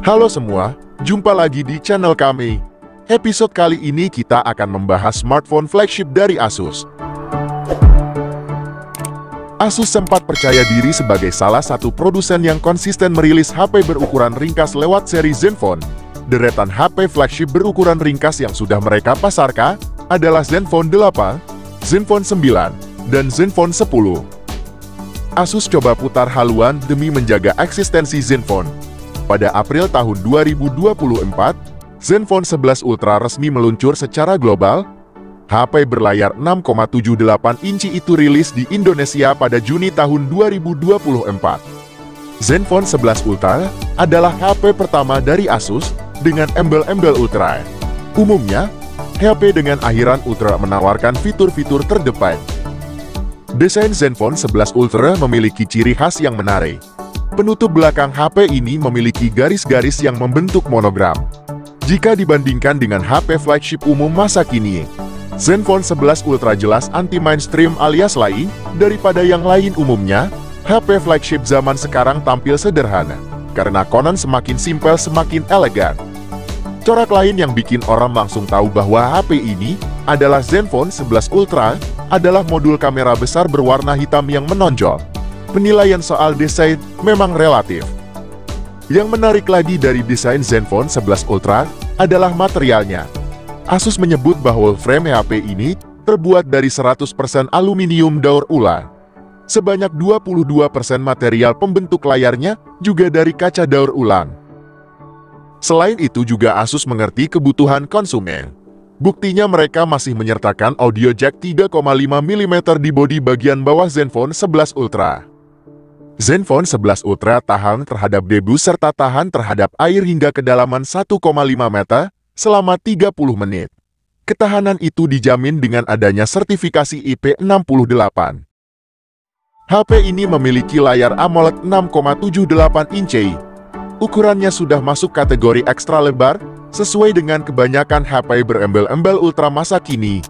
Halo semua, jumpa lagi di channel kami. Episode kali ini kita akan membahas smartphone flagship dari Asus. Asus sempat percaya diri sebagai salah satu produsen yang konsisten merilis HP berukuran ringkas lewat seri Zenfone. Deretan HP flagship berukuran ringkas yang sudah mereka pasarkan adalah Zenfone 8, Zenfone 9, dan Zenfone 10. Asus coba putar haluan demi menjaga eksistensi Zenfone. Pada April tahun 2024, Zenfone 11 Ultra resmi meluncur secara global. HP berlayar 6,78 inci itu rilis di Indonesia pada Juni tahun 2024. Zenfone 11 Ultra adalah HP pertama dari Asus dengan embel-embel Ultra. Umumnya, HP dengan akhiran Ultra menawarkan fitur-fitur terdepan. Desain Zenfone 11 Ultra memiliki ciri khas yang menarik. Penutup belakang HP ini memiliki garis-garis yang membentuk monogram. Jika dibandingkan dengan HP flagship umum masa kini, Zenfone 11 Ultra jelas anti-mainstream alias lain daripada yang lain umumnya. HP flagship zaman sekarang tampil sederhana, karena konon semakin simpel semakin elegan. Corak lain yang bikin orang langsung tahu bahwa HP ini adalah Zenfone 11 Ultra adalah modul kamera besar berwarna hitam yang menonjol. Penilaian soal desain memang relatif. Yang menarik lagi dari desain Zenfone 11 Ultra adalah materialnya. Asus menyebut bahwa frame HP ini terbuat dari 100% aluminium daur ulang. Sebanyak 22% material pembentuk layarnya juga dari kaca daur ulang. Selain itu juga Asus mengerti kebutuhan konsumen. Buktinya mereka masih menyertakan audio jack 3,5 mm di bodi bagian bawah Zenfone 11 Ultra. Zenfone 11 Ultra tahan terhadap debu serta tahan terhadap air hingga kedalaman 1,5 meter selama 30 menit. Ketahanan itu dijamin dengan adanya sertifikasi IP68. HP ini memiliki layar AMOLED 6,78 inci. Ukurannya sudah masuk kategori ekstra lebar, sesuai dengan kebanyakan HP berembel-embel Ultra masa kini.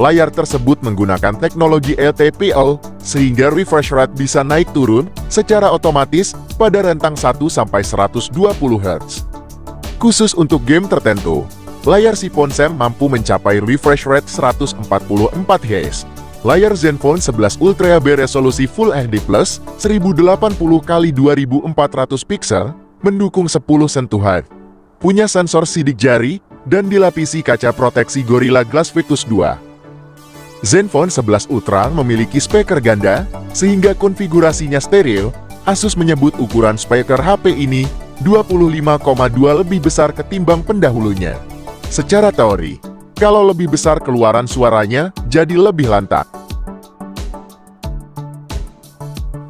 Layar tersebut menggunakan teknologi LTPO, sehingga refresh rate bisa naik turun secara otomatis pada rentang 1-120 Hz. Khusus untuk game tertentu, layar si ponsel mampu mencapai refresh rate 144 Hz. Layar Zenfone 11 Ultra beresolusi Full HD+, 1080x2400 pixel, mendukung 10 sentuhan. Punya sensor sidik jari, dan dilapisi kaca proteksi Gorilla Glass Victus 2. Zenfone 11 Ultra memiliki speaker ganda, sehingga konfigurasinya stereo. Asus menyebut ukuran speaker HP ini 25,2 lebih besar ketimbang pendahulunya. Secara teori, kalau lebih besar keluaran suaranya jadi lebih lantang.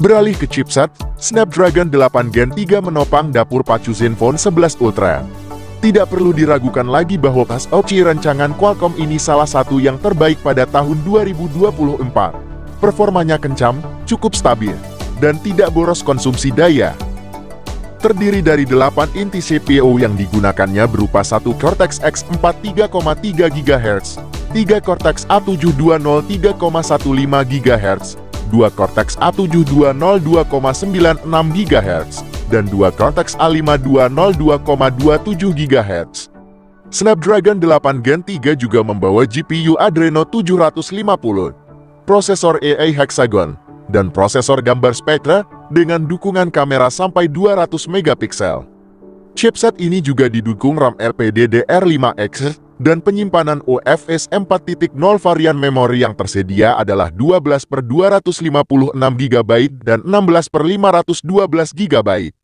Beralih ke chipset, Snapdragon 8 Gen 3 menopang dapur pacu Zenfone 11 Ultra. Tidak perlu diragukan lagi bahwa SoC rancangan Qualcomm ini salah satu yang terbaik pada tahun 2024. Performanya kencang, cukup stabil, dan tidak boros konsumsi daya. Terdiri dari 8 inti CPU yang digunakannya berupa 1 Cortex X4 3,3 GHz, 3 Cortex A720 3,15 GHz, 2 Cortex A720 2,96 GHz, dan 2 Cortex A520 2,27 GHz. Snapdragon 8 Gen 3 juga membawa GPU Adreno 750, prosesor AI Hexagon, dan prosesor gambar Spectra dengan dukungan kamera sampai 200 megapiksel. Chipset ini juga didukung RAM LPDDR5X dan penyimpanan UFS 4.0. Varian memori yang tersedia adalah 12/256 GB dan 16/512 GB.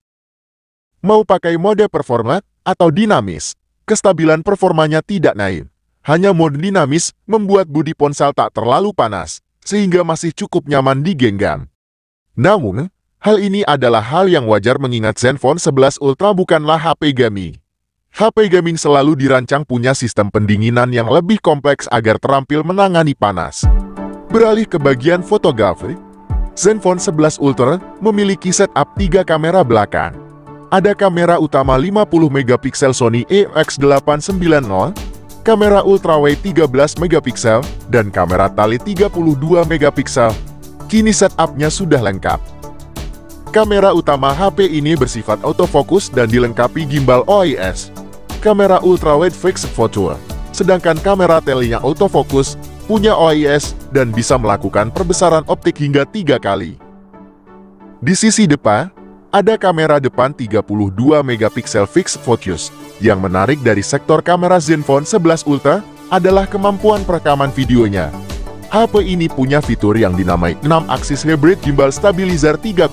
Mau pakai mode performa atau dinamis, kestabilan performanya tidak naik. Hanya mode dinamis membuat bodi ponsel tak terlalu panas, sehingga masih cukup nyaman digenggam. Namun, hal ini adalah hal yang wajar mengingat Zenfone 11 Ultra bukanlah HP gaming. HP gaming selalu dirancang punya sistem pendinginan yang lebih kompleks agar terampil menangani panas. Beralih ke bagian fotografi, Zenfone 11 Ultra memiliki setup 3 kamera belakang. Ada kamera utama 50 megapiksel Sony EOX890, kamera ultrawide 13 megapiksel, dan kamera tali 32 megapiksel. Kini setupnya sudah lengkap. Kamera utama HP ini bersifat autofocus dan dilengkapi gimbal OIS. Kamera ultrawide fixed photo. Sedangkan kamera telenya autofocus, punya OIS, dan bisa melakukan perbesaran optik hingga 3 kali. Di sisi depan, ada kamera depan 32 megapiksel fixed focus. Yang menarik dari sektor kamera Zenfone 11 Ultra adalah kemampuan perekaman videonya. HP ini punya fitur yang dinamai 6-axis hybrid gimbal stabilizer 3,0.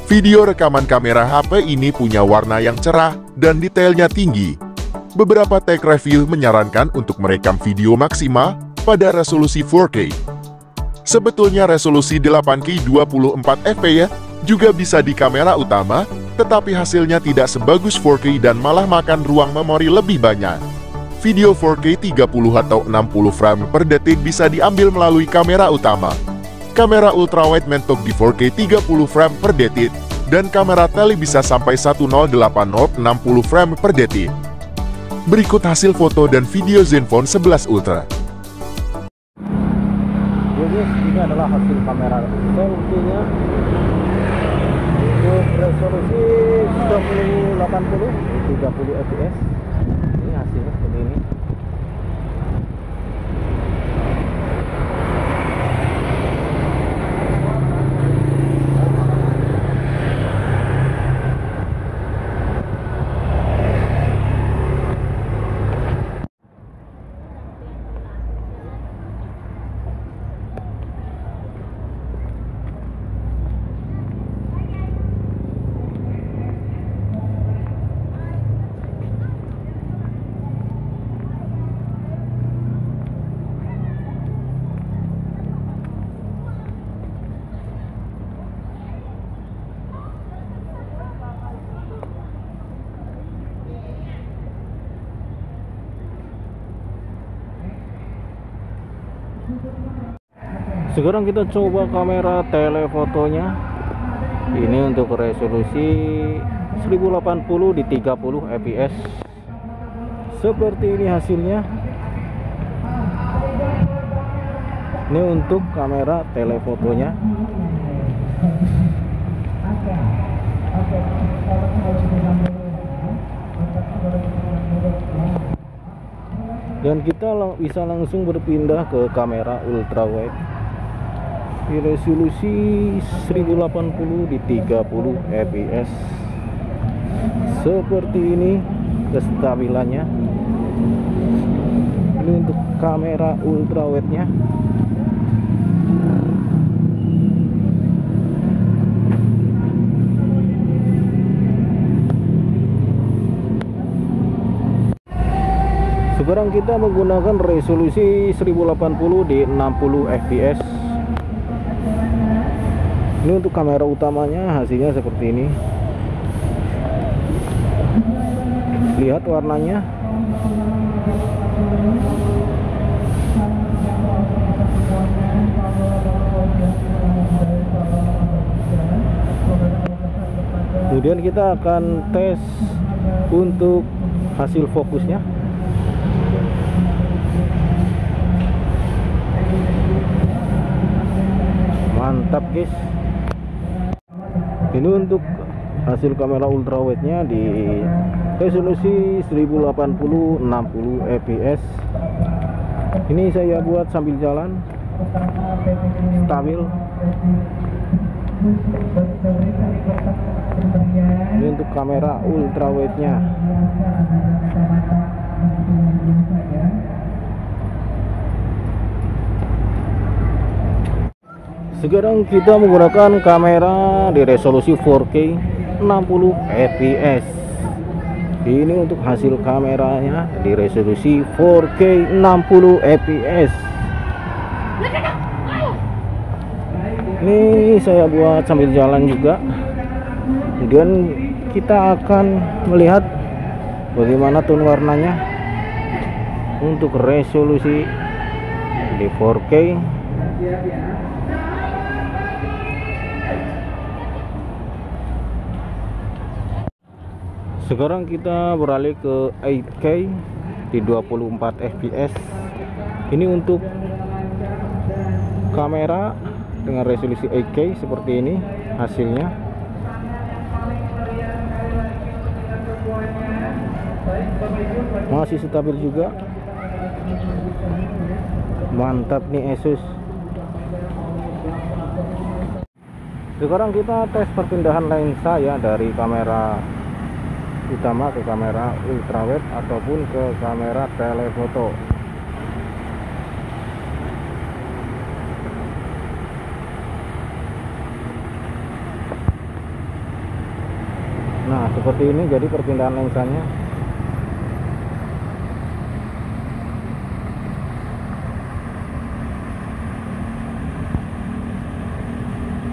Video rekaman kamera HP ini punya warna yang cerah dan detailnya tinggi. Beberapa tech review menyarankan untuk merekam video maksimal pada resolusi 4K. Sebetulnya resolusi 8K 24 fps juga bisa di kamera utama, tetapi hasilnya tidak sebagus 4K dan malah makan ruang memori lebih banyak. Video 4K 30 atau 60 frame per detik bisa diambil melalui kamera utama. Kamera ultrawide mentok di 4K 30 frame per detik, dan kamera tele bisa sampai 1080 60 frame per detik. Berikut hasil foto dan video Zenfone 11 Ultra. Jadi ini adalah hasil kamera selfie-nya untuk resolusi 1080 30 fps. Ini hasilnya seperti ini. Sekarang kita coba kamera telefotonya. Ini untuk resolusi 1080 di 30 fps. Seperti ini hasilnya. Ini untuk kamera telefotonya. Dan kita bisa langsung berpindah ke kamera ultrawide di resolusi 1080 di 30 fps. Seperti ini kestabilannya. Ini untuk kamera ultrawide-nya. Sekarang kita menggunakan resolusi 1080 di 60 fps. Ini untuk kamera utamanya, hasilnya seperti ini. Lihat warnanya. Kemudian kita akan tes untuk hasil fokusnya. Mantap guys. Ini untuk hasil kamera ultrawide-nya di resolusi 1080 60 fps. Ini saya buat sambil jalan, stabil. Ini untuk kamera ultrawide-nya. Sekarang kita menggunakan kamera di resolusi 4K 60 fps. Ini untuk hasil kameranya di resolusi 4K 60 fps. Ini saya buat sambil jalan juga. Kemudian kita akan melihat bagaimana tone warnanya untuk resolusi di 4K. Sekarang kita beralih ke 8K di 24 fps. Ini untuk kamera dengan resolusi 8K seperti ini. hasilnya. Masih stabil juga. Mantap nih Asus. Sekarang kita tes perpindahan lensa ya, dari kamera utama ke kamera ultrawide ataupun ke kamera telefoto. Nah, seperti ini jadi perpindahan lensanya.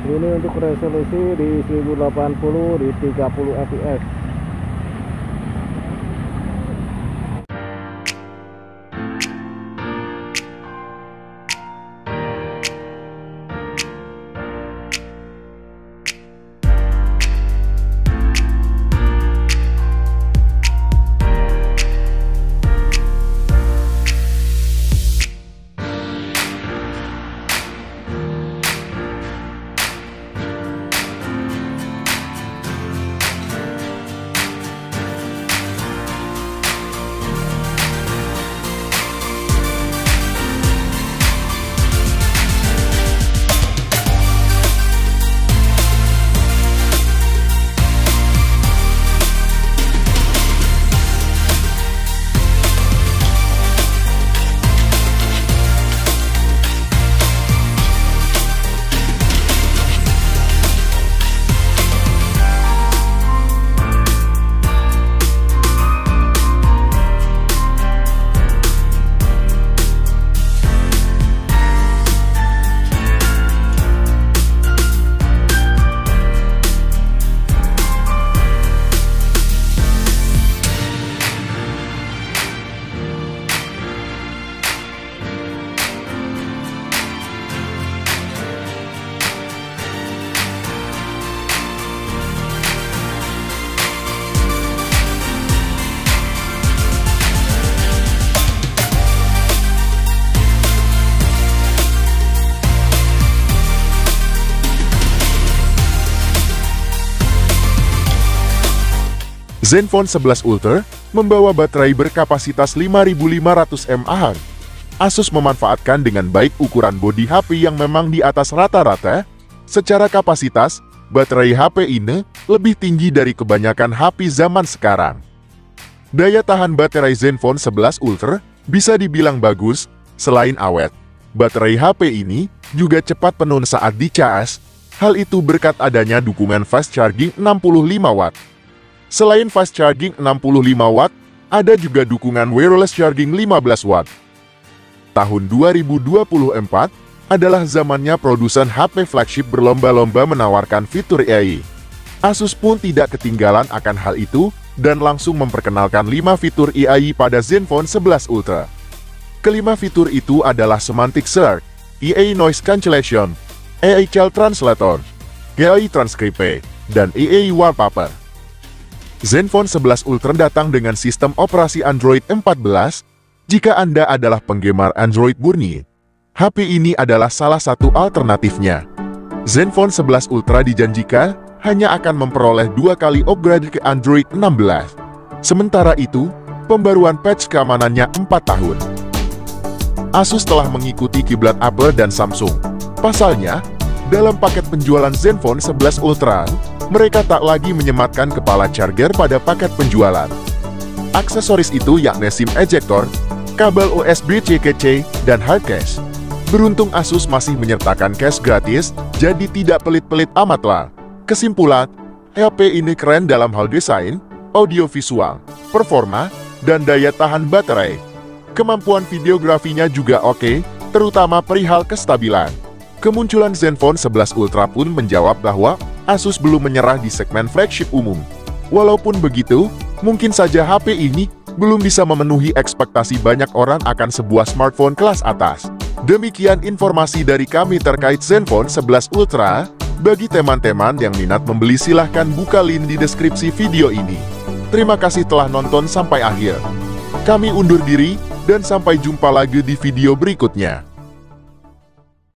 Ini untuk resolusi di 1080 di 30 fps. Zenfone 11 Ultra membawa baterai berkapasitas 5500 mAh. Asus memanfaatkan dengan baik ukuran bodi HP yang memang di atas rata-rata. Secara kapasitas, baterai HP ini lebih tinggi dari kebanyakan HP zaman sekarang. Daya tahan baterai Zenfone 11 Ultra bisa dibilang bagus. Selain awet, baterai HP ini juga cepat penuh saat dicas. Hal itu berkat adanya dukungan fast charging 65 watt. Selain fast charging 65 watt, ada juga dukungan wireless charging 15 watt. Tahun 2024 adalah zamannya produsen HP flagship berlomba-lomba menawarkan fitur AI. Asus pun tidak ketinggalan akan hal itu dan langsung memperkenalkan 5 fitur AI pada Zenfone 11 Ultra. Kelima fitur itu adalah Semantic Search, AI Noise Cancellation, AI Child Translator, AI Transcribe, dan AI Wallpaper. Zenfone 11 Ultra datang dengan sistem operasi Android 14. Jika Anda adalah penggemar Android murni, HP ini adalah salah satu alternatifnya. Zenfone 11 Ultra dijanjikan hanya akan memperoleh 2 kali upgrade ke Android 16. Sementara itu, pembaruan patch keamanannya 4 tahun. Asus telah mengikuti kiblat Apple dan Samsung. Pasalnya, dalam paket penjualan Zenfone 11 Ultra, mereka tak lagi menyematkan kepala charger pada paket penjualan. Aksesoris itu yakni SIM ejector, kabel USB-C kece, dan hard case. Beruntung Asus masih menyertakan case gratis, jadi tidak pelit-pelit amatlah. Kesimpulan, HP ini keren dalam hal desain, audio visual, performa, dan daya tahan baterai. Kemampuan videografinya juga oke, terutama perihal kestabilan. Kemunculan Zenfone 11 Ultra pun menjawab bahwa Asus belum menyerah di segmen flagship umum. Walaupun begitu, mungkin saja HP ini belum bisa memenuhi ekspektasi banyak orang akan sebuah smartphone kelas atas. Demikian informasi dari kami terkait Zenfone 11 Ultra. Bagi teman-teman yang minat membeli silahkan buka link di deskripsi video ini. Terima kasih telah nonton sampai akhir. Kami undur diri dan sampai jumpa lagi di video berikutnya.